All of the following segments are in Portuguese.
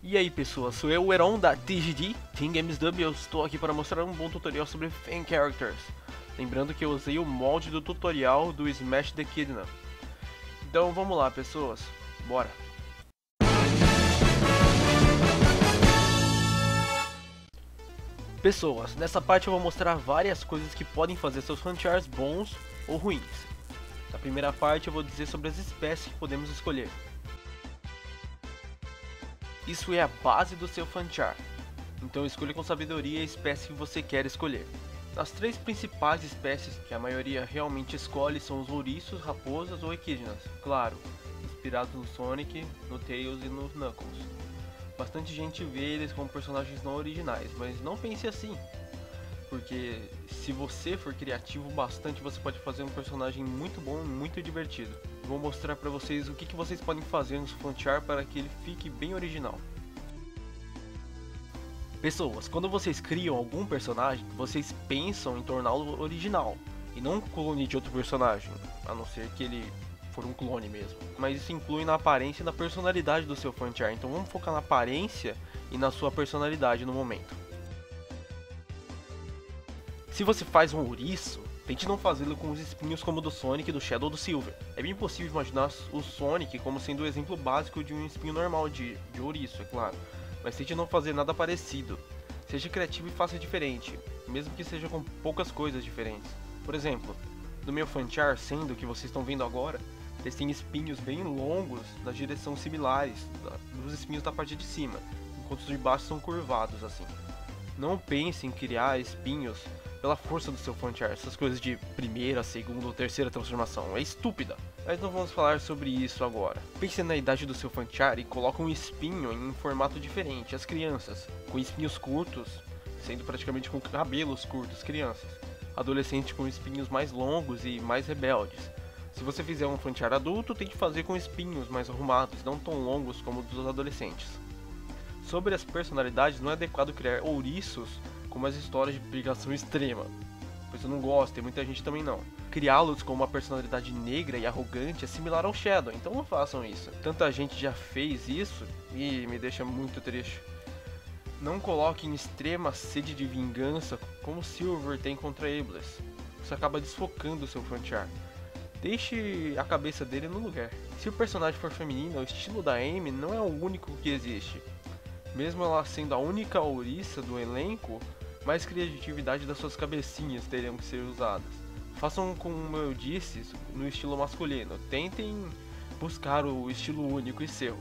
E aí pessoas, sou eu, o Heron da TGD, Team Games Dub, e eu estou aqui para mostrar um bom tutorial sobre Fan Characters. Lembrando que eu usei o molde do tutorial do Smash the Echidna. Então vamos lá pessoas, bora! Pessoas, nessa parte eu vou mostrar várias coisas que podem fazer seus fanchars bons ou ruins. Na primeira parte eu vou dizer sobre as espécies que podemos escolher. Isso é a base do seu fanchar, então escolha com sabedoria a espécie que você quer escolher. As três principais espécies que a maioria realmente escolhe são os ouriços, raposas ou equidnas, claro, inspirados no Sonic, no Tails e no Knuckles. Bastante gente vê eles como personagens não originais, mas não pense assim, porque se você for criativo bastante, você pode fazer um personagem muito bom e muito divertido. Vou mostrar pra vocês o que vocês podem fazer no seu fanchar para que ele fique bem original. Pessoas, quando vocês criam algum personagem, vocês pensam em torná-lo original, e não um clone de outro personagem, a não ser que ele for um clone mesmo. Mas isso inclui na aparência e na personalidade do seu fanchar, então vamos focar na aparência e na sua personalidade no momento. Se você faz um ouriço, tente não fazê-lo com os espinhos como o do Sonic, do Shadow ou do Silver. É bem possível imaginar o Sonic como sendo o exemplo básico de um espinho normal de ouriço, é claro. Mas tente não fazer nada parecido. Seja criativo e faça diferente, mesmo que seja com poucas coisas diferentes. Por exemplo, no meu fanchar, sendo o que vocês estão vendo agora, eles têm espinhos bem longos na direção similares dos espinhos da parte de cima, enquanto os de baixo são curvados assim. Não pense em criar espinhos pela força do seu fanchar, essas coisas de primeira, segunda ou terceira transformação, é estúpida. Mas não vamos falar sobre isso agora. Pense na idade do seu fanchar e coloque um espinho em um formato diferente, as crianças, com espinhos curtos, sendo praticamente com cabelos curtos, crianças. Adolescentes com espinhos mais longos e mais rebeldes. Se você fizer um fanchar adulto, tente fazer com espinhos mais arrumados, não tão longos como os dos adolescentes. Sobre as personalidades, não é adequado criar ouriços com umas histórias de pegação extrema, pois eu não gosto e muita gente também não. Criá-los com uma personalidade negra e arrogante é similar ao Shadow, então não façam isso. Tanta gente já fez isso e me deixa muito triste. Não coloque em extrema sede de vingança como Silver tem contra Ables. Isso acaba desfocando o seu fanchar. Deixe a cabeça dele no lugar. Se o personagem for feminino, o estilo da Amy não é o único que existe. Mesmo ela sendo a única ouriça do elenco, mais criatividade das suas cabecinhas teriam que ser usadas. Façam como eu disse, no estilo masculino. Tentem buscar o estilo único e seu.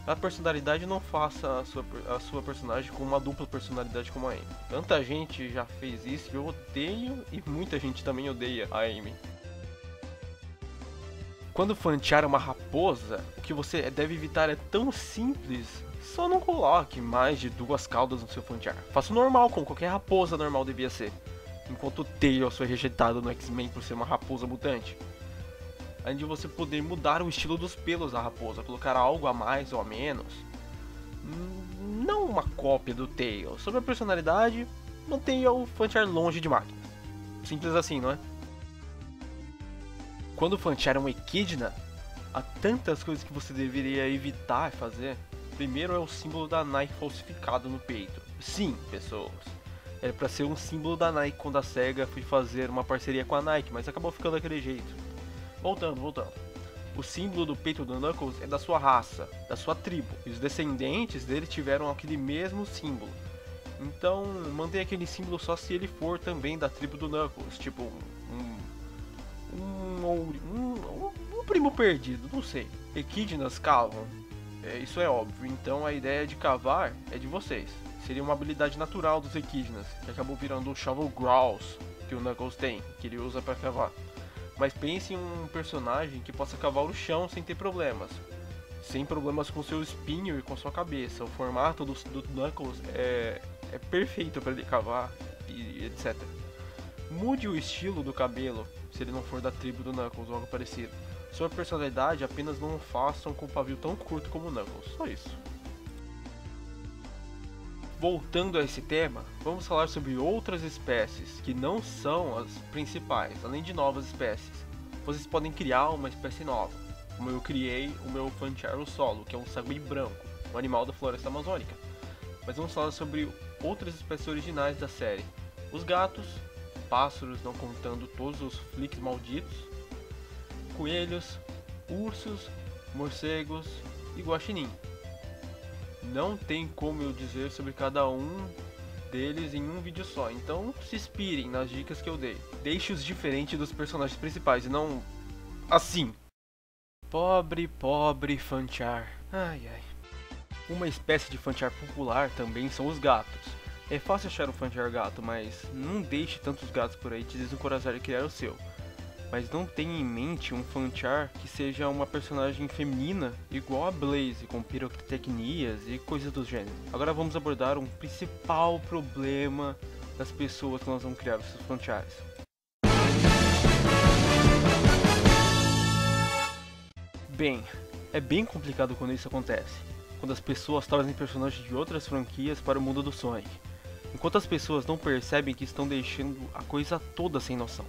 A personalidade, não faça a sua personagem com uma dupla personalidade como a Amy. Tanta gente já fez isso e eu odeio, e muita gente também odeia a Amy. Quando fanchar uma raposa, o que você deve evitar é tão simples. Só não coloque mais de 2 caudas no seu fanchar. Faça o normal, como qualquer raposa normal devia ser. Enquanto o Tails foi rejeitado no X-Men por ser uma raposa mutante. Além de você poder mudar o estilo dos pelos da raposa, colocar algo a mais ou a menos. Não uma cópia do Tails. Sobre a personalidade, mantenha o fanchar longe de máquinas. Simples assim, não é? Quando fanchar um Echidna, há tantas coisas que você deveria evitar fazer. Primeiro é o símbolo da Nike falsificado no peito. Sim, pessoas. Era pra ser um símbolo da Nike quando a SEGA foi fazer uma parceria com a Nike, mas acabou ficando daquele jeito. Voltando. O símbolo do peito do Knuckles é da sua raça, da sua tribo. E os descendentes dele tiveram aquele mesmo símbolo. Então, mantenha aquele símbolo só se ele for também da tribo do Knuckles. Tipo, um primo perdido, não sei. Echidnas cavam. Isso é óbvio, então a ideia de cavar é de vocês. Seria uma habilidade natural dos Echidnas, que acabou virando o Shovel Grouse que o Knuckles tem, que ele usa para cavar. Mas pense em um personagem que possa cavar o chão sem ter problemas. Sem problemas com seu espinho e com sua cabeça. O formato do Knuckles é perfeito para ele cavar e etc. Mude o estilo do cabelo, se ele não for da tribo do Knuckles ou algo parecido. Sua personalidade, apenas não façam com um pavio tão curto como o Knuckles, só isso. Voltando a esse tema, vamos falar sobre outras espécies que não são as principais, além de novas espécies. Vocês podem criar uma espécie nova, como eu criei o meu Fancharo Solo, que é um Sagui branco. um animal da floresta amazônica. Mas vamos falar sobre outras espécies originais da série. Os gatos, pássaros, não contando todos os flicks malditos, coelhos, ursos, morcegos e guaxinim. Não tem como eu dizer sobre cada um deles em um vídeo só, então se inspirem nas dicas que eu dei. Deixe-os diferentes dos personagens principais e não assim. Pobre Fanchar. Ai. Uma espécie de Fanchar popular também são os gatos. É fácil achar um Fanchar gato, mas não deixe tantos gatos por aí te desencorajar a criar o seu. Mas não tenha em mente um Fanchar que seja uma personagem feminina igual a Blaze, com pirotecnias e coisas do gênero. Agora vamos abordar um principal problema das pessoas que nós vamos criar os seus Fanchars. Bem, é bem complicado quando isso acontece, quando as pessoas trazem personagens de outras franquias para o mundo do Sonic, enquanto as pessoas não percebem que estão deixando a coisa toda sem noção.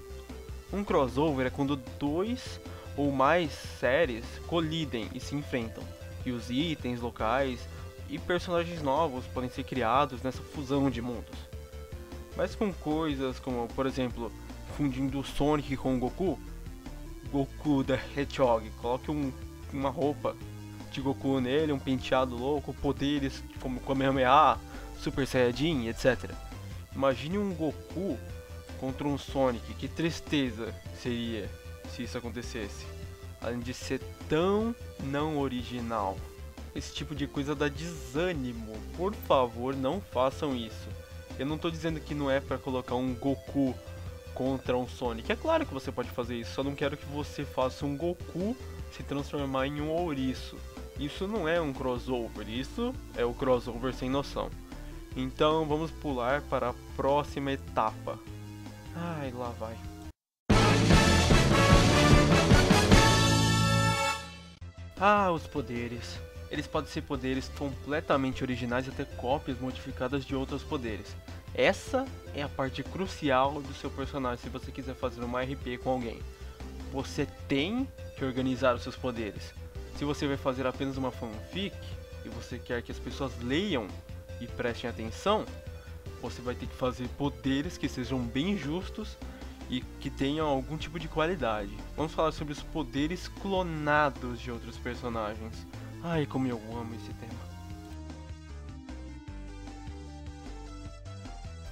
Um crossover é quando dois ou mais séries colidem e se enfrentam, e os itens locais e personagens novos podem ser criados nessa fusão de mundos. Mas com coisas como, por exemplo, fundindo o Sonic com o Goku da Hedgehog, coloque uma roupa de Goku nele, um penteado louco, poderes como Kamehameha, Super Saiyajin, etc. Imagine um Goku contra um Sonic, que tristeza seria se isso acontecesse. Além de ser tão não original. Esse tipo de coisa dá desânimo. Por favor, não façam isso. Eu não tô dizendo que não é pra colocar um Goku contra um Sonic. É claro que você pode fazer isso, só não quero que você faça um Goku se transformar em um ouriço. Isso não é um crossover, isso é o crossover sem noção. Então vamos pular para a próxima etapa. Ai, lá vai. Os poderes. Eles podem ser poderes completamente originais e até cópias modificadas de outros poderes. Essa é a parte crucial do seu personagem se você quiser fazer uma RP com alguém. Você tem que organizar os seus poderes. Se você vai fazer apenas uma fanfic e você quer que as pessoas leiam e prestem atenção, você vai ter que fazer poderes que sejam bem justos e que tenham algum tipo de qualidade. Vamos falar sobre os poderes clonados de outros personagens. Ai, como eu amo esse tema.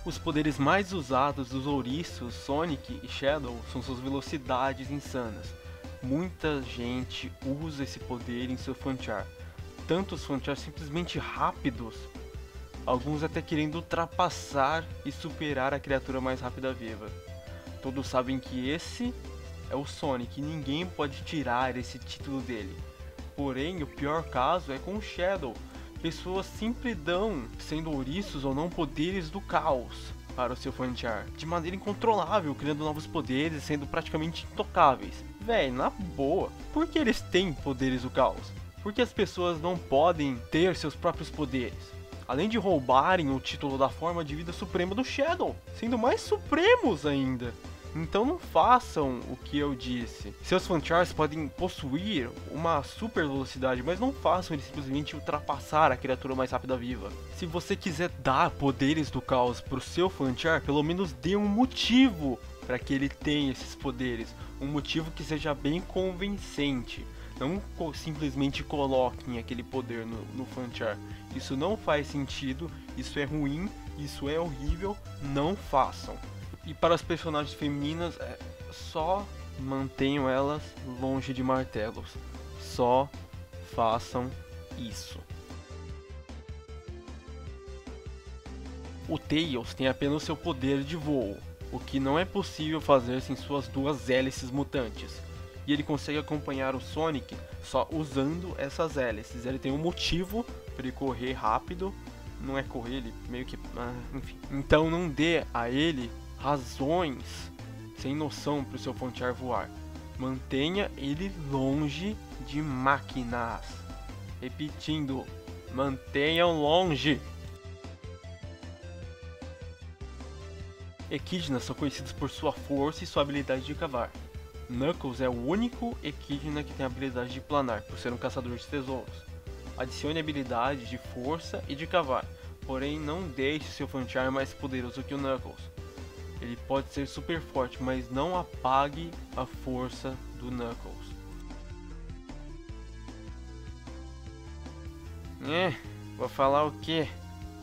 Os poderes mais usados dos ouriços, Sonic e Shadow são suas velocidades insanas. Muita gente usa esse poder em seu Fanchar. Tantos Fanchar simplesmente rápidos, alguns até querendo ultrapassar e superar a criatura mais rápida viva. Todos sabem que esse é o Sonic e ninguém pode tirar esse título dele. Porém, o pior caso é com o Shadow. Pessoas sempre dão, sendo ouriços ou não, poderes do caos para o seu Fanchar, de maneira incontrolável, criando novos poderes e sendo praticamente intocáveis. Véi, na boa, por que eles têm poderes do caos? Por que as pessoas não podem ter seus próprios poderes? Além de roubarem o título da forma de vida suprema do Shadow, sendo mais supremos ainda. Então não façam o que eu disse. Seus Fanchars podem possuir uma super velocidade, mas não façam ele simplesmente ultrapassar a criatura mais rápida viva. Se você quiser dar poderes do caos pro seu Fanchar, pelo menos dê um motivo para que ele tenha esses poderes. Um motivo que seja bem convincente. Não simplesmente coloquem aquele poder no Fanchar. Isso não faz sentido, isso é ruim, isso é horrível, não façam. E para as personagens femininas, só mantenham elas longe de martelos. Só façam isso. O Tails tem apenas seu poder de voo, o que não é possível fazer sem suas duas hélices mutantes. E ele consegue acompanhar o Sonic só usando essas hélices. Ele tem um motivo para ele correr rápido. Não é correr, ele meio que... enfim. Então não dê a ele razões sem noção para o seu Fanchar voar. Mantenha ele longe de máquinas. Repetindo, mantenham longe. Equidnas são conhecidos por sua força e sua habilidade de cavar. Knuckles é o único Equidna que tem a habilidade de planar, por ser um caçador de tesouros. Adicione habilidades de força e de cavar, porém não deixe seu Fanchar mais poderoso que o Knuckles. Ele pode ser super forte, mas não apague a força do Knuckles. Vou falar o quê?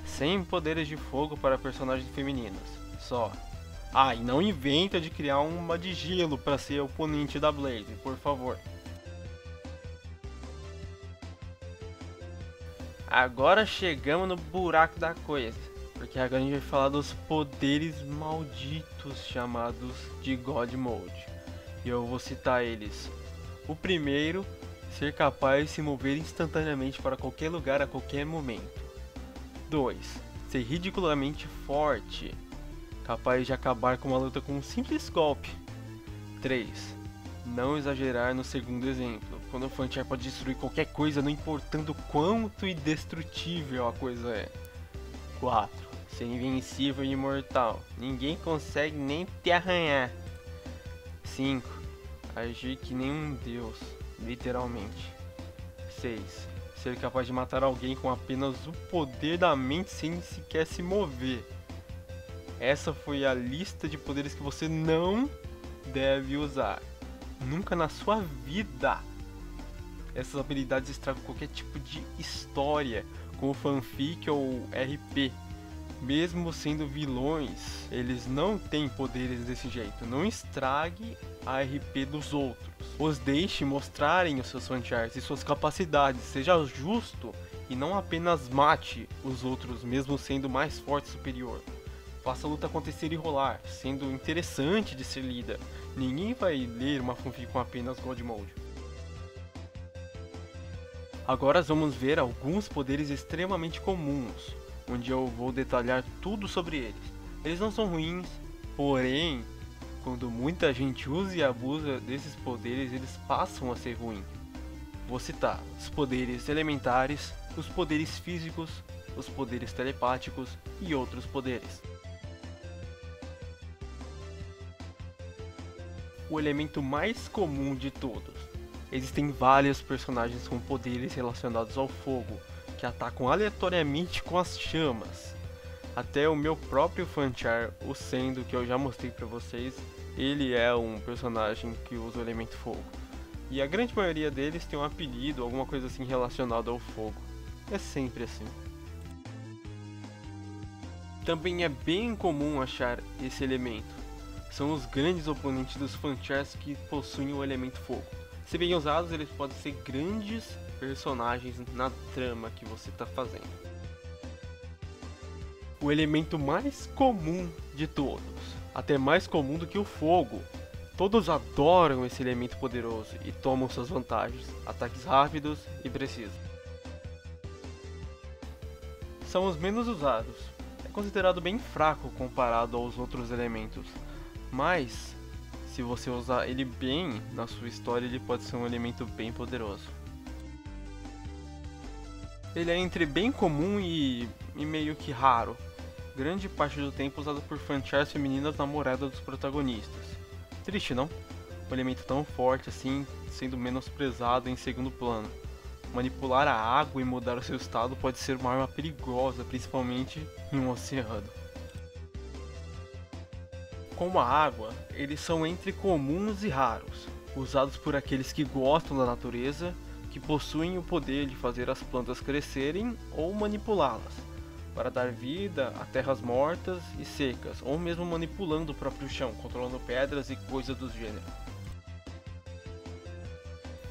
100 poderes de fogo para personagens femininas, só. E não inventa de criar uma de gelo para ser oponente da Blaze, por favor. Agora chegamos no buraco da coisa, porque agora a gente vai falar dos poderes malditos chamados de God Mode. E eu vou citar eles. O primeiro, ser capaz de se mover instantaneamente para qualquer lugar a qualquer momento. 2. Ser ridiculamente forte, capaz de acabar com uma luta com um simples golpe. 3. Não exagerar no segundo exemplo, quando o Fanchar pode destruir qualquer coisa, não importando quanto indestrutível a coisa é. 4. Ser invencível e imortal, ninguém consegue nem te arranhar. 5. Agir que nem um deus, literalmente. 6. Ser capaz de matar alguém com apenas o poder da mente sem sequer se mover. Essa foi a lista de poderes que você não deve usar. Nunca na sua vida. Essas habilidades estragam qualquer tipo de história, como fanfic ou RP. Mesmo sendo vilões, eles não têm poderes desse jeito. Não estrague a RP dos outros. Os deixe mostrarem os seus Fanchars e suas capacidades. Seja justo e não apenas mate os outros, mesmo sendo mais forte e superior. Faça a luta acontecer e rolar, sendo interessante de ser lida. Ninguém vai ler uma fanfic com apenas God Mode. Agora vamos ver alguns poderes extremamente comuns, onde eu vou detalhar tudo sobre eles. Eles não são ruins, porém, quando muita gente usa e abusa desses poderes, eles passam a ser ruins. Vou citar os poderes elementares, os poderes físicos, os poderes telepáticos e outros poderes. O elemento mais comum de todos. Existem vários personagens com poderes relacionados ao fogo, que atacam aleatoriamente com as chamas. Até o meu próprio Fanchar, o Sendo, que eu já mostrei pra vocês, ele é um personagem que usa o elemento fogo. E a grande maioria deles tem um apelido, alguma coisa assim relacionada ao fogo. É sempre assim. Também é bem comum achar esse elemento. São os grandes oponentes dos Fanchars que possuem o elemento fogo. Se bem usados, eles podem ser grandes personagens na trama que você está fazendo. O elemento mais comum de todos, até mais comum do que o fogo. Todos adoram esse elemento poderoso e tomam suas vantagens, ataques rápidos e precisos. São os menos usados. É considerado bem fraco comparado aos outros elementos. Mas, se você usar ele bem na sua história, ele pode ser um elemento bem poderoso. Ele é entre bem comum e meio que raro. Grande parte do tempo usado por Fanchars femininas namoradas dos protagonistas. Triste, não? Um elemento tão forte assim, sendo menosprezado em segundo plano. Manipular a água e mudar o seu estado pode ser uma arma perigosa, principalmente em um oceano. Como a água, eles são entre comuns e raros, usados por aqueles que gostam da natureza, que possuem o poder de fazer as plantas crescerem ou manipulá-las, para dar vida a terras mortas e secas, ou mesmo manipulando o próprio chão, controlando pedras e coisas do gênero.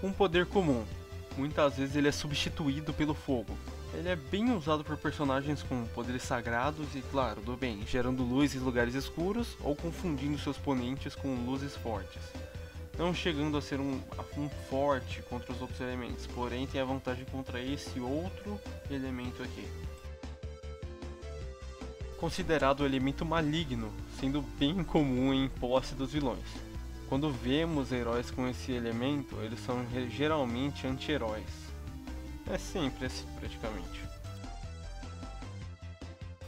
Um poder comum. Muitas vezes ele é substituído pelo fogo. Ele é bem usado por personagens com poderes sagrados e, claro, do bem, gerando luz em lugares escuros ou confundindo seus oponentes com luzes fortes. Não chegando a ser um forte contra os outros elementos, porém tem a vantagem contra esse outro elemento aqui. Considerado o elemento maligno, sendo bem comum em posse dos vilões. Quando vemos heróis com esse elemento, eles são geralmente anti-heróis. É sempre assim, praticamente.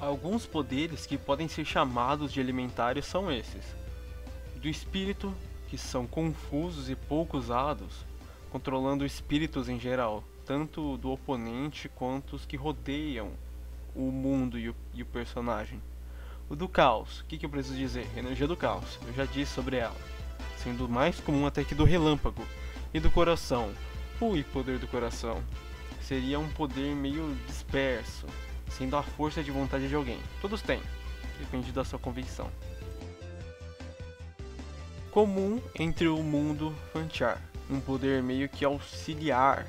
Alguns poderes que podem ser chamados de elementários são esses. Do espírito, que são confusos e pouco usados, controlando espíritos em geral. tanto do oponente quanto os que rodeiam o mundo e o personagem. O do caos, o que eu preciso dizer? Energia do caos, eu já disse sobre ela, sendo mais comum até que do relâmpago. E do coração, ui, poder do coração, seria um poder meio disperso, sendo a força de vontade de alguém. Todos têm, depende da sua convicção. Comum entre o mundo Fanchar, um poder meio que auxiliar,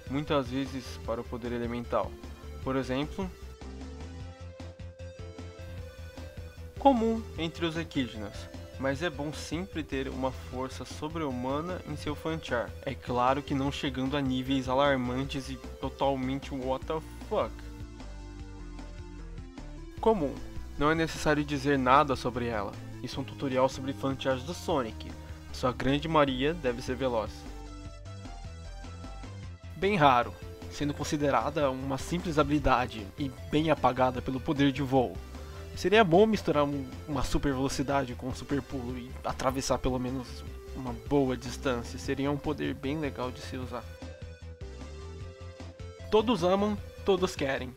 muitas vezes para o poder elemental. Por exemplo, comum entre os Equidnas, mas é bom sempre ter uma força sobre-humana em seu Fanchar. É claro que não chegando a níveis alarmantes e totalmente what the fuck. Comum, não é necessário dizer nada sobre ela. Isso é um tutorial sobre Fanchars do Sonic. Sua grande maioria deve ser veloz. Bem raro, sendo considerada uma simples habilidade e bem apagada pelo poder de voo. Seria bom misturar uma super velocidade com um super pulo e atravessar pelo menos uma boa distância. Seria um poder bem legal de se usar. Todos amam, todos querem.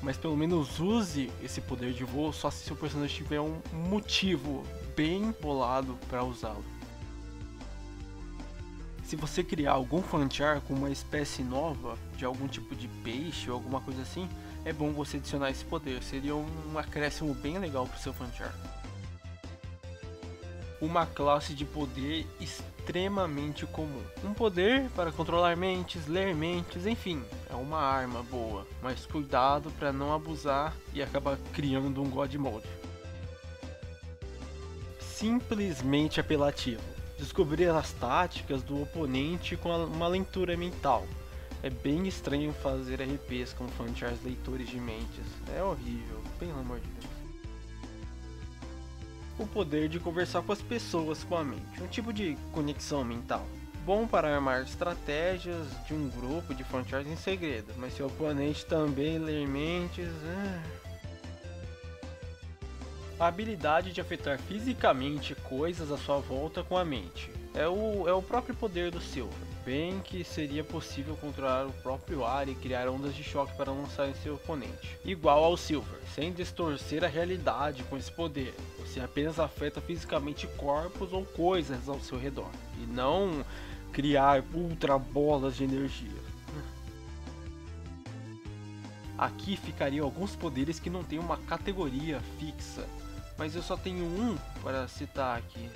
Mas pelo menos use esse poder de voo só se seu personagem tiver um motivo bem bolado para usá-lo. Se você criar algum Fanchar com uma espécie nova, de algum tipo de peixe ou alguma coisa assim, é bom você adicionar esse poder, seria um acréscimo bem legal para o seu Fanchar. Uma classe de poder extremamente comum. Um poder para controlar mentes, ler mentes, enfim, é uma arma boa, mas cuidado para não abusar e acabar criando um God Mode. Simplesmente apelativo. Descobrir as táticas do oponente com uma leitura mental. É bem estranho fazer RPs com Fanchars leitores de mentes. É horrível, pelo amor de Deus. O poder de conversar com as pessoas com a mente. Um tipo de conexão mental. Bom para armar estratégias de um grupo de Fanchars em segredo. Mas se o oponente também ler mentes... A habilidade de afetar fisicamente coisas à sua volta com a mente. É o próprio poder do Silver. Bem que seria possível controlar o próprio ar e criar ondas de choque para lançar em seu oponente. Igual ao Silver, sem distorcer a realidade com esse poder. Você apenas afeta fisicamente corpos ou coisas ao seu redor. E não criar ultra bolas de energia. Aqui ficariam alguns poderes que não têm uma categoria fixa. Mas eu só tenho um para citar aqui.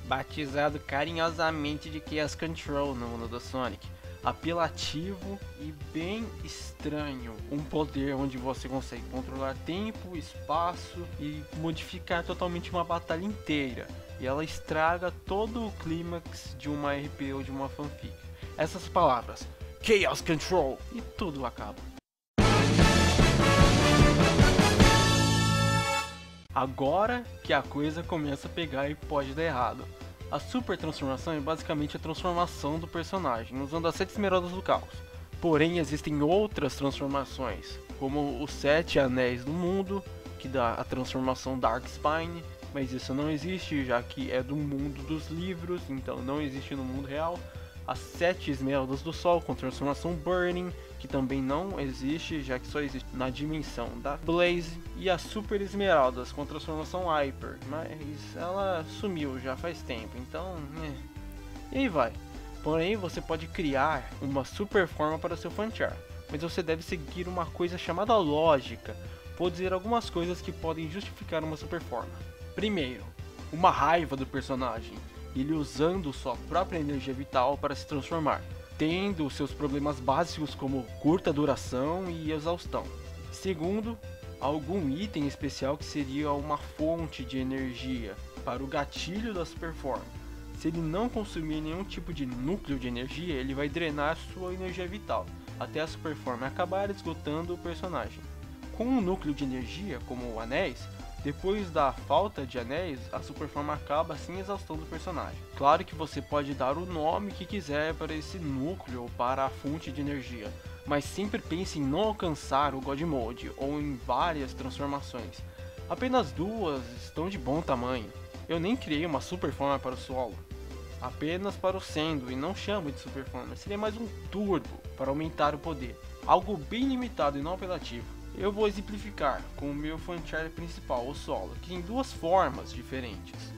Batizado carinhosamente de Chaos Control no mundo do Sonic. Apelativo e bem estranho. Um poder onde você consegue controlar tempo, espaço e modificar totalmente uma batalha inteira. E ela estraga todo o clímax de uma RP ou de uma fanfic. Essas palavras, Chaos Control, e tudo acaba. Agora que a coisa começa a pegar e pode dar errado. A super transformação é basicamente a transformação do personagem, usando as 7 esmeraldas do caos. Porém, existem outras transformações, como os 7 anéis do mundo, que dá a transformação Darkspine, mas isso não existe, já que é do mundo dos livros, então não existe no mundo real. As 7 esmeraldas do sol com transformação Burning, que também não existe, já que só existe na dimensão da Blaze. E as super esmeraldas com transformação Hyper, mas ela sumiu já faz tempo, então... E aí vai. Porém, você pode criar uma super forma para seu Fanchar, mas você deve seguir uma coisa chamada lógica. Vou dizer algumas coisas que podem justificar uma super forma. Primeiro, uma raiva do personagem. Ele usando sua própria energia vital para se transformar, tendo seus problemas básicos como curta duração e exaustão. Segundo, algum item especial que seria uma fonte de energia para o gatilho da super forma. Se ele não consumir nenhum tipo de núcleo de energia, ele vai drenar sua energia vital, até a super forma acabar esgotando o personagem. Com um núcleo de energia, como anéis, depois da falta de anéis, a super forma acaba assim exaustando o personagem. Claro que você pode dar o nome que quiser para esse núcleo ou para a fonte de energia, mas sempre pense em não alcançar o God Mode ou em várias transformações. Apenas 2 estão de bom tamanho. Eu nem criei uma super forma para o solo. apenas para o Sendo, e não chamo de Super Forma, seria mais um turbo para aumentar o poder, algo bem limitado e não apelativo. Eu vou exemplificar com o meu Fanchar principal, o Solo, que tem duas formas diferentes.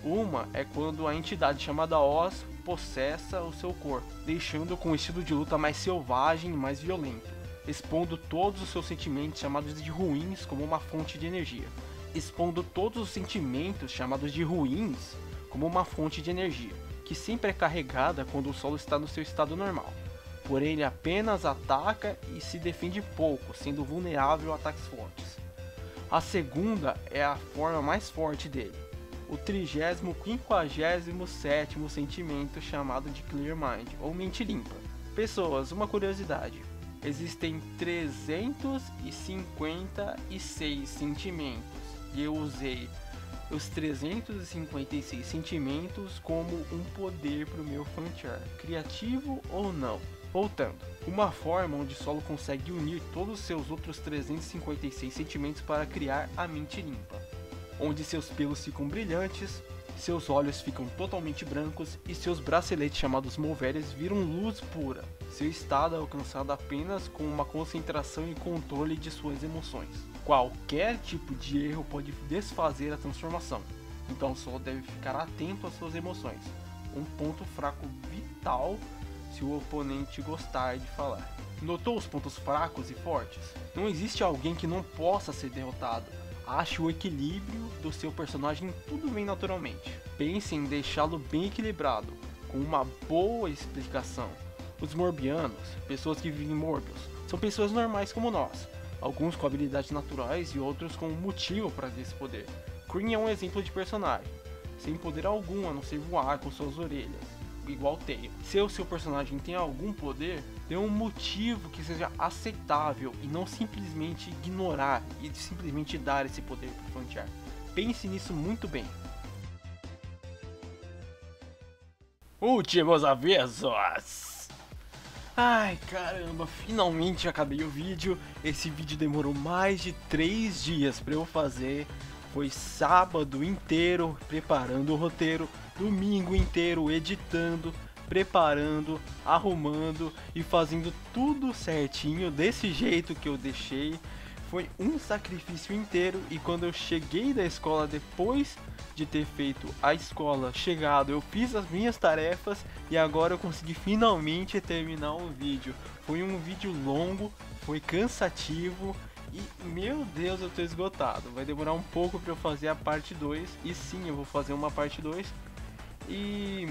Uma é quando a entidade chamada Oz possessa o seu corpo, deixando-o com um estilo de luta mais selvagem e mais violento, expondo todos os seus sentimentos chamados de ruins como uma fonte de energia. Expondo todos os sentimentos chamados de ruins como uma fonte de energia, que sempre é carregada quando o solo está no seu estado normal. Porém, ele apenas ataca e se defende pouco, sendo vulnerável a ataques fortes. A segunda é a forma mais forte dele, o 3057º sentimento chamado de Clear Mind, ou Mente Limpa. Pessoas, uma curiosidade. Existem 356 sentimentos e eu usei os 356 sentimentos como um poder para o meu Fanchar, criativo ou não. Voltando, uma forma onde Solo consegue unir todos os seus outros 356 sentimentos para criar a Mente Limpa, onde seus pelos ficam brilhantes, seus olhos ficam totalmente brancos e seus braceletes chamados Moveres viram luz pura. Seu estado é alcançado apenas com uma concentração e controle de suas emoções. Qualquer tipo de erro pode desfazer a transformação, então só deve ficar atento às suas emoções. Um ponto fraco vital se o oponente gostar de falar. Notou os pontos fracos e fortes? Não existe alguém que não possa ser derrotado. Ache o equilíbrio do seu personagem, tudo bem naturalmente. Pense em deixá-lo bem equilibrado, com uma boa explicação. Os Morbianos, pessoas que vivem em Morbius, são pessoas normais como nós, alguns com habilidades naturais e outros com um motivo para ter esse poder. Kryn é um exemplo de personagem, sem poder algum a não ser voar com suas orelhas, igual Tail. Se o seu personagem tem algum poder, dê um motivo que seja aceitável e não simplesmente ignorar e simplesmente dar esse poder para o Fanchar. Pense nisso muito bem. Últimos avisos! Ai caramba, finalmente acabei o vídeo. Esse vídeo demorou mais de 3 dias para eu fazer. Foi sábado inteiro preparando o roteiro, domingo inteiro editando, preparando, arrumando e fazendo tudo certinho desse jeito que eu deixei. Foi um sacrifício inteiro e quando eu cheguei da escola, depois de ter feito a escola, chegado, eu fiz as minhas tarefas e agora eu consegui finalmente terminar o vídeo. Foi um vídeo longo, foi cansativo e, meu Deus, eu tô esgotado. Vai demorar um pouco pra eu fazer a parte 2 e sim, eu vou fazer uma parte 2 e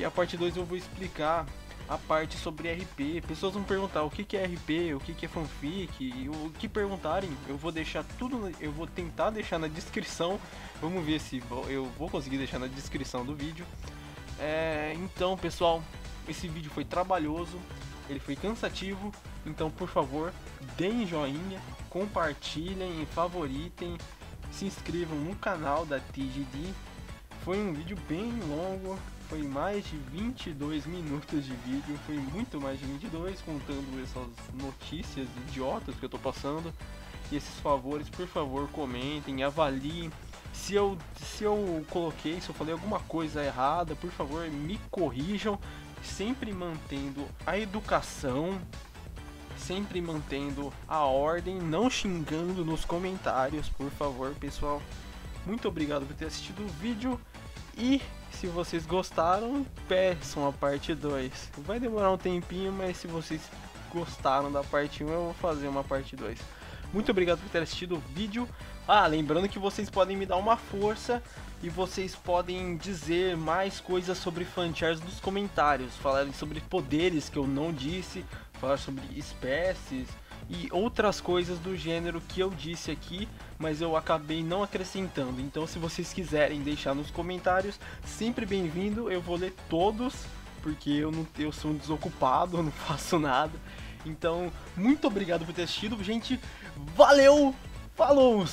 a parte 2 eu vou explicar a parte sobre RP. Pessoas vão perguntar o que é RP, o que é fanfic, e o que perguntarem, eu vou deixar tudo, eu vou tentar deixar na descrição. Vamos ver se eu vou conseguir deixar na descrição do vídeo. Então pessoal, esse vídeo foi trabalhoso, ele foi cansativo, então por favor, deem joinha, compartilhem, favoritem, se inscrevam no canal da TGD. Foi um vídeo bem longo, foi mais de 22 minutos de vídeo, foi muito mais de 22, contando essas notícias idiotas que eu tô passando. E esses favores, por favor, comentem, avaliem. Se eu coloquei, se eu falei alguma coisa errada, por favor, me corrijam, sempre mantendo a educação, sempre mantendo a ordem, não xingando nos comentários, por favor, pessoal. Muito obrigado por ter assistido o vídeo e se vocês gostaram, peçam a parte 2. Vai demorar um tempinho, mas se vocês gostaram da parte 1, eu vou fazer uma parte 2. Muito obrigado por ter assistido o vídeo. Lembrando que vocês podem me dar uma força e vocês podem dizer mais coisas sobre Fanchars nos comentários, falarem sobre poderes que eu não disse, falar sobre espécies e outras coisas do gênero que eu disse aqui, mas eu acabei não acrescentando. Então se vocês quiserem deixar nos comentários, sempre bem-vindo, eu vou ler todos, porque eu sou um desocupado, eu não faço nada. Então, muito obrigado por ter assistido, gente, valeu, falou!